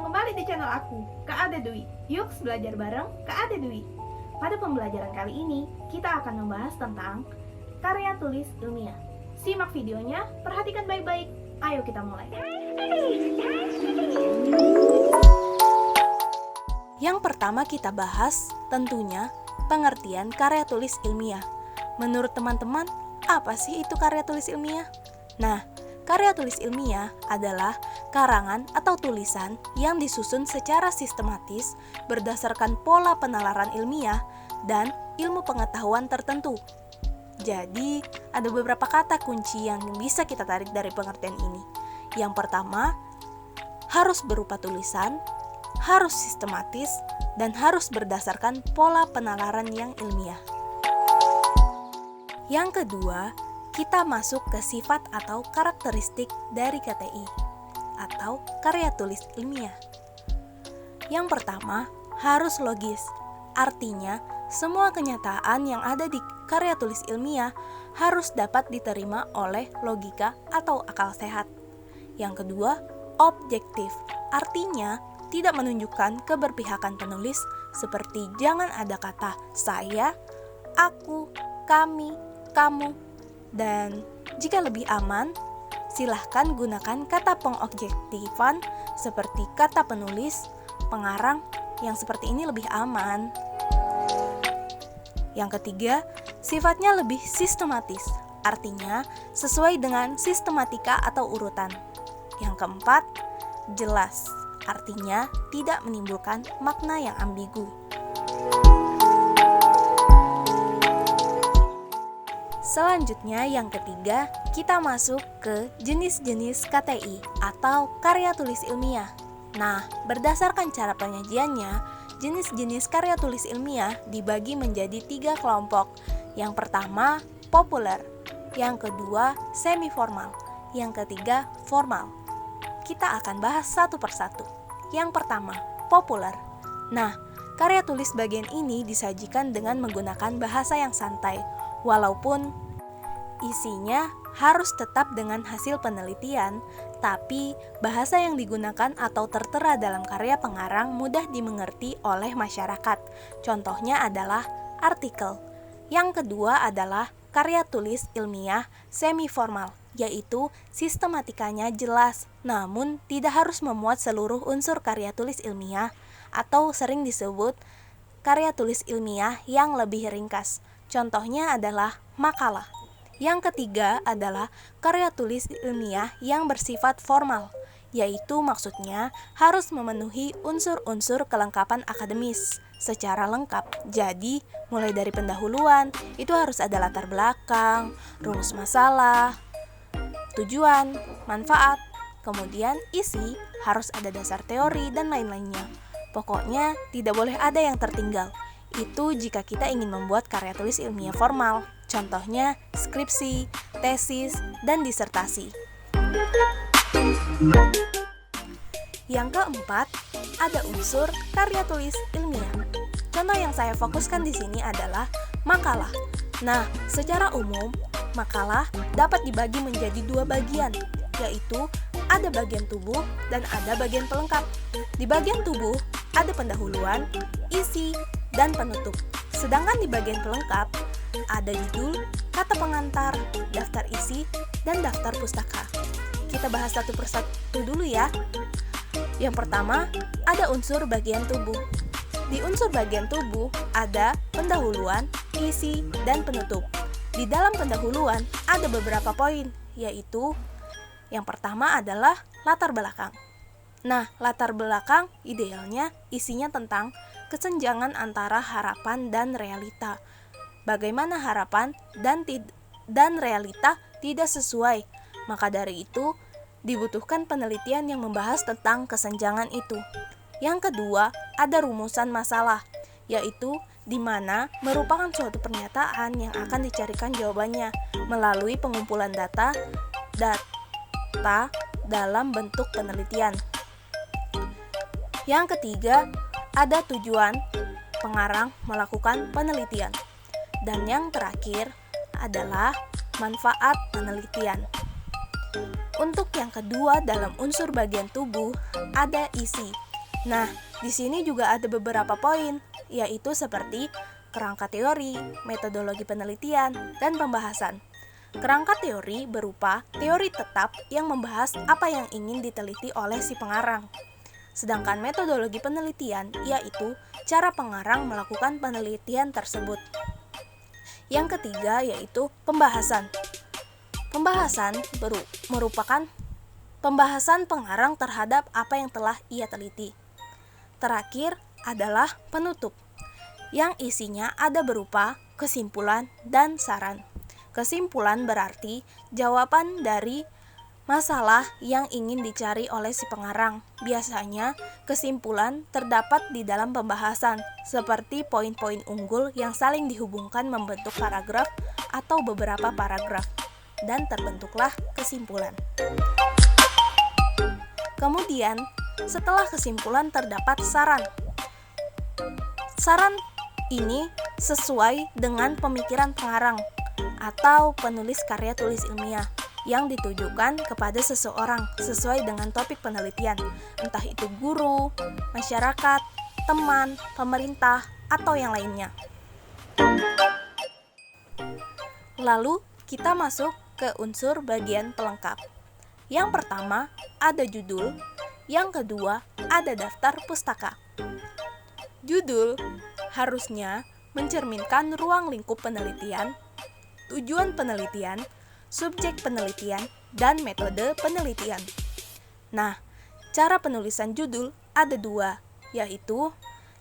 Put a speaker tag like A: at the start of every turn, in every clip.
A: kembali di channel aku, Kak Ade Dwi. Yuk belajar bareng Kak Ade Dwi. Pada pembelajaran kali ini, kita akan membahas tentang karya tulis ilmiah. Simak videonya, perhatikan baik-baik. Ayo kita mulai.
B: Yang pertama kita bahas tentunya pengertian karya tulis ilmiah. Menurut teman-teman, apa sih itu karya tulis ilmiah? Nah, karya tulis ilmiah adalah karangan atau tulisan yang disusun secara sistematis berdasarkan pola penalaran ilmiah dan ilmu pengetahuan tertentu. Jadi, ada beberapa kata kunci yang bisa kita tarik dari pengertian ini. Yang pertama, harus berupa tulisan, harus sistematis, dan harus berdasarkan pola penalaran yang ilmiah. Yang kedua, kita masuk ke sifat atau karakteristik dari KTI atau karya tulis ilmiah. Yang pertama, harus logis. Artinya, semua kenyataan yang ada di karya tulis ilmiah harus dapat diterima oleh logika atau akal sehat. Yang kedua, objektif. Artinya, tidak menunjukkan keberpihakan penulis seperti jangan ada kata saya, aku, kami, kamu, dan jika lebih aman, silahkan gunakan kata pengobjektifan seperti kata penulis, pengarang, yang seperti ini lebih aman. Yang ketiga, sifatnya lebih sistematis, artinya sesuai dengan sistematika atau urutan. Yang keempat, jelas, artinya tidak menimbulkan makna yang ambigu. Selanjutnya yang ketiga, kita masuk ke jenis-jenis KTI atau karya tulis ilmiah. Nah, berdasarkan cara penyajiannya, jenis-jenis karya tulis ilmiah dibagi menjadi 3 kelompok. Yang pertama, populer. Yang kedua, semi-formal. Yang ketiga, formal. Kita akan bahas satu persatu. Yang pertama, populer. Nah, karya tulis bagian ini disajikan dengan menggunakan bahasa yang santai, walaupun isinya harus tetap dengan hasil penelitian, tapi bahasa yang digunakan atau tertera dalam karya pengarang mudah dimengerti oleh masyarakat. Contohnya adalah artikel. Yang kedua adalah karya tulis ilmiah semi-formal, yaitu sistematikanya jelas, namun tidak harus memuat seluruh unsur karya tulis ilmiah atau sering disebut karya tulis ilmiah yang lebih ringkas. Contohnya adalah makalah. Yang ketiga adalah karya tulis ilmiah yang bersifat formal, yaitu maksudnya harus memenuhi unsur-unsur kelengkapan akademis secara lengkap. Jadi, mulai dari pendahuluan, itu harus ada latar belakang, rumus masalah, tujuan, manfaat, kemudian isi, harus ada dasar teori, dan lain-lainnya. Pokoknya, tidak boleh ada yang tertinggal. Itu jika kita ingin membuat karya tulis ilmiah formal, contohnya skripsi, tesis, dan disertasi. Yang keempat, ada unsur karya tulis ilmiah. Contoh yang saya fokuskan di sini adalah makalah. Nah, secara umum, makalah dapat dibagi menjadi 2 bagian, yaitu ada bagian tubuh dan ada bagian pelengkap. Di bagian tubuh ada pendahuluan, isi, dan penutup. Sedangkan di bagian pelengkap ada judul, kata pengantar, daftar isi, dan daftar pustaka. Kita bahas satu persatu dulu ya. Yang pertama, ada unsur bagian tubuh. Di unsur bagian tubuh ada pendahuluan, isi, dan penutup. Di dalam pendahuluan ada beberapa poin, yaitu yang pertama adalah latar belakang. Nah, latar belakang idealnya isinya tentang kesenjangan antara harapan dan realita. Bagaimana harapan dan realita tidak sesuai. Maka dari itu, dibutuhkan penelitian yang membahas tentang kesenjangan itu. Yang kedua, ada rumusan masalah, yaitu di mana merupakan suatu pernyataan yang akan dicarikan jawabannya melalui pengumpulan data dalam bentuk penelitian. Yang ketiga, ada tujuan pengarang melakukan penelitian. Dan yang terakhir adalah manfaat penelitian. Untuk yang kedua dalam unsur bagian tubuh ada isi, Nah, di sini juga ada beberapa poin, yaitu seperti kerangka teori, metodologi penelitian, dan pembahasan. Kerangka teori berupa teori tetap yang membahas apa yang ingin diteliti oleh si pengarang. Sedangkan metodologi penelitian yaitu cara pengarang melakukan penelitian tersebut. Yang ketiga yaitu pembahasan. Pembahasan merupakan pembahasan pengarang terhadap apa yang telah ia teliti. Terakhir adalah penutup, yang isinya ada berupa kesimpulan dan saran. Kesimpulan berarti jawaban dari masalah yang ingin dicari oleh si pengarang. Biasanya, kesimpulan terdapat di dalam pembahasan, seperti poin-poin unggul yang saling dihubungkan membentuk paragraf atau beberapa paragraf, dan terbentuklah kesimpulan. Kemudian, setelah kesimpulan terdapat saran. Saran ini sesuai dengan pemikiran pengarang atau penulis karya tulis ilmiah yang ditujukan kepada seseorang sesuai dengan topik penelitian, entah itu guru, masyarakat, teman, pemerintah, atau yang lainnya. Lalu, kita masuk ke unsur bagian pelengkap. Yang pertama, ada judul. Yang kedua, ada daftar pustaka. Judul harusnya mencerminkan ruang lingkup penelitian, tujuan penelitian, subjek penelitian, dan metode penelitian. Nah, cara penulisan judul ada dua, yaitu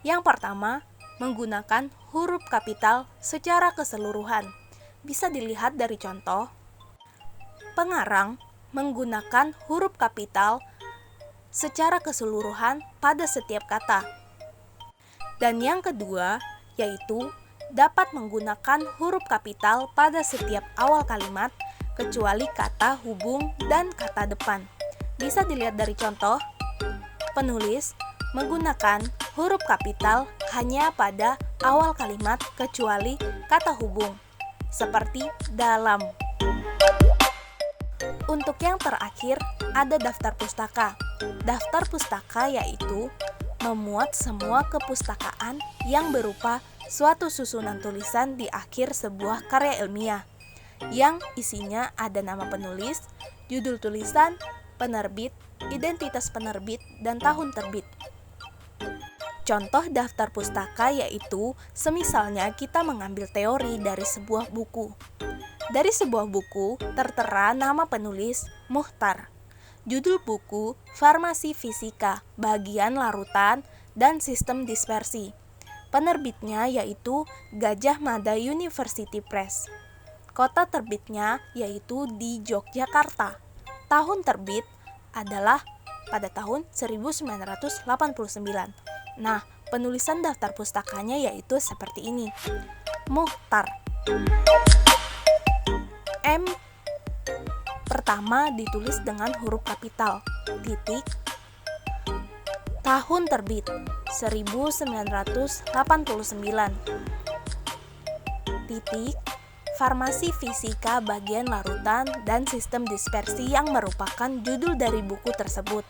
B: yang pertama, menggunakan huruf kapital secara keseluruhan. Bisa dilihat dari contoh. Pengarang menggunakan huruf kapital secara keseluruhan pada setiap kata. Dan yang kedua, yaitu dapat menggunakan huruf kapital pada setiap awal kalimat, kecuali kata hubung dan kata depan. Bisa dilihat dari contoh, penulis menggunakan huruf kapital hanya pada awal kalimat kecuali kata hubung, seperti dalam. Untuk yang terakhir, ada daftar pustaka. Daftar pustaka yaitu memuat semua kepustakaan yang berupa suatu susunan tulisan di akhir sebuah karya ilmiah, yang isinya ada nama penulis, judul tulisan, penerbit, identitas penerbit, dan tahun terbit. Contoh daftar pustaka yaitu semisalnya kita mengambil teori dari sebuah buku. Dari sebuah buku tertera nama penulis Muhtar. Judul buku Farmasi Fisika, bagian larutan dan sistem dispersi. Penerbitnya yaitu Gajah Mada University Press. Kota terbitnya yaitu di Yogyakarta. Tahun terbit adalah pada tahun 1989. Nah, penulisan daftar pustakanya yaitu seperti ini. Muhtar. M pertama ditulis dengan huruf kapital, titik, tahun terbit 1989, titik, farmasi fisika bagian larutan dan sistem dispersi yang merupakan judul dari buku tersebut.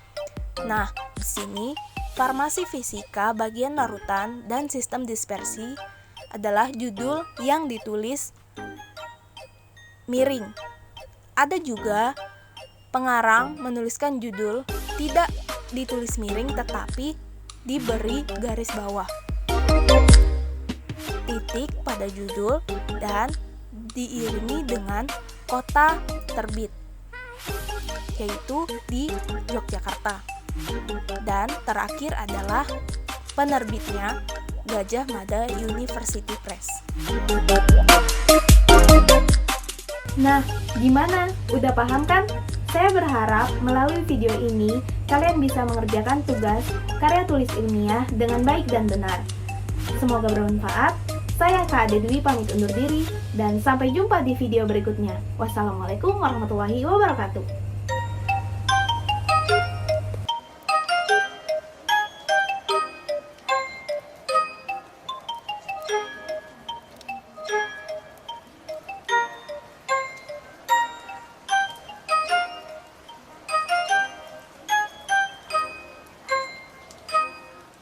B: Nah, di sini farmasi fisika bagian larutan dan sistem dispersi adalah judul yang ditulis miring. Ada juga pengarang menuliskan judul tidak ditulis miring tetapi diberi garis bawah, titik pada judul dan diiringi dengan kota terbit, yaitu di Yogyakarta. Dan terakhir adalah penerbitnya Gajah Mada University Press.
A: Nah, gimana? Udah paham kan? Saya berharap melalui video ini kalian bisa mengerjakan tugas karya tulis ilmiah dengan baik dan benar. Semoga bermanfaat. Saya Kak Ade Dwi pamit undur diri dan sampai jumpa di video berikutnya. Wassalamualaikum warahmatullahi wabarakatuh.